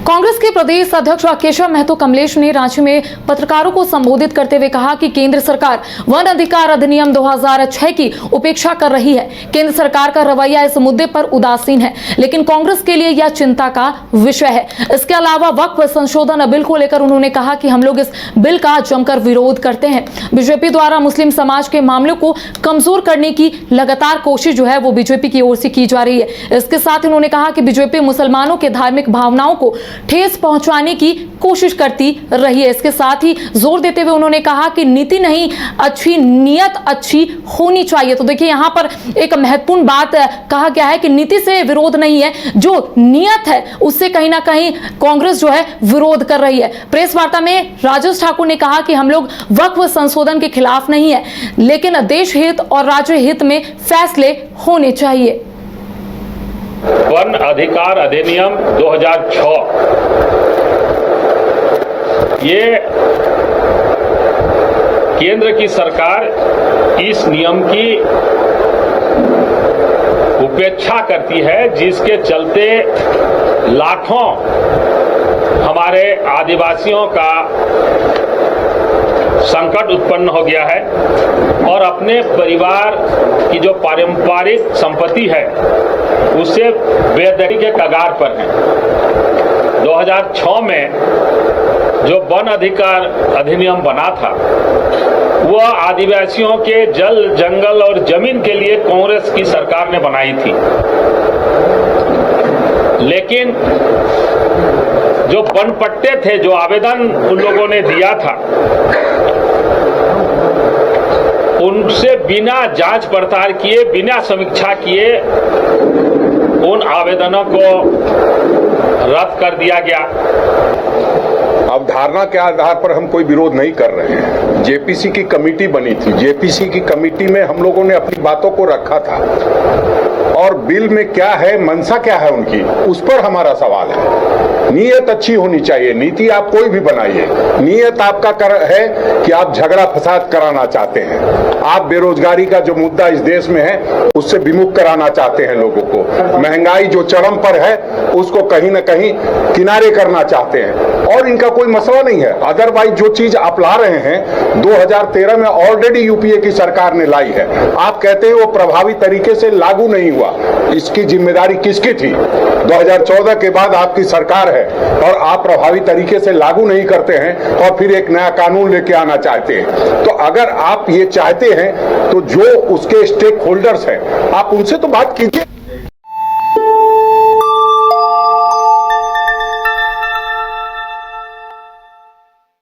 कांग्रेस के प्रदेश अध्यक्ष केशव महतो कमलेश ने रांची में पत्रकारों को संबोधित करते हुए कहा कि केंद्र सरकार वन अधिकार अधिनियम 2006 की उपेक्षा कर रही है। केंद्र सरकार का रवैया इस मुद्दे पर उदासीन है, लेकिन कांग्रेस के लिए यह चिंता का विषय है। इसके अलावा वक्फ संशोधन बिल को लेकर उन्होंने कहा कि हम लोग इस बिल का जमकर विरोध करते हैं। बीजेपी द्वारा मुस्लिम समाज के मामलों को कमजोर करने की लगातार कोशिश जो है वो बीजेपी की ओर से की जा रही है। इसके साथ ही उन्होंने कहा कि बीजेपी मुसलमानों के धार्मिक भावनाओं को ठेस पहुंचाने की कोशिश करती रही है। इसके साथ ही जोर देते हुए उन्होंने कहा कि नीति नहीं, अच्छी नीयत अच्छी होनी चाहिए। तो देखिए यहाँ पर एक महत्वपूर्ण बात कहा गया है कि नीति से विरोध नहीं है, जो नीयत है उससे कहीं ना कहीं कांग्रेस जो है विरोध कर रही है। प्रेस वार्ता में राजेश ठाकुर ने कहा कि हम लोग वक्फ संशोधन के खिलाफ नहीं है, लेकिन देश हित और राज्य हित में फैसले होने चाहिए। वन अधिकार अधिनियम 2006 ये केंद्र की सरकार इस नियम की उपेक्षा करती है, जिसके चलते लाखों हमारे आदिवासियों का संकट उत्पन्न हो गया है और अपने परिवार की जो पारंपरिक संपत्ति है उससे बेदखली के कगार पर हैं। 2006 में जो वन अधिकार अधिनियम बना था वह आदिवासियों के जल, जंगल और जमीन के लिए कांग्रेस की सरकार ने बनाई थी, लेकिन जो वन पट्टे थे, जो आवेदन उन लोगों ने दिया था, उनसे बिना जांच पड़ताल किए, बिना समीक्षा किए उन आवेदनों को रद्द कर दिया गया। अवधारणा के आधार पर हम कोई विरोध नहीं कर रहे हैं। जेपीसी की कमेटी बनी थी, जेपीसी की कमेटी में हम लोगों ने अपनी बातों को रखा था और बिल में क्या है, मंशा क्या है उनकी, उस पर हमारा सवाल है। नीयत अच्छी होनी चाहिए। नीति आप कोई भी बनाइए, नीयत आपका है कि आप झगड़ा फसाद कराना चाहते हैं, आप बेरोजगारी का जो मुद्दा इस देश में है उससे विमुख कराना चाहते हैं लोगों को, महंगाई जो चरम पर है उसको कहीं ना कहीं किनारे करना चाहते हैं, और इनका कोई मसला नहीं है। अदरवाइज जो चीज आप ला रहे हैं 2013 में ऑलरेडी यूपीए की सरकार ने लाई है, आप कहते हैं वो प्रभावी तरीके से लागू नहीं हुआ, इसकी जिम्मेदारी किसकी थी? 2014 के बाद आपकी सरकार है और आप प्रभावी तरीके से लागू नहीं करते हैं और फिर एक नया कानून लेके आना चाहते हैं। तो अगर आप ये चाहते हैं तो जो उसके स्टेक होल्डर्स हैं आप उनसे तो बात कीजिए।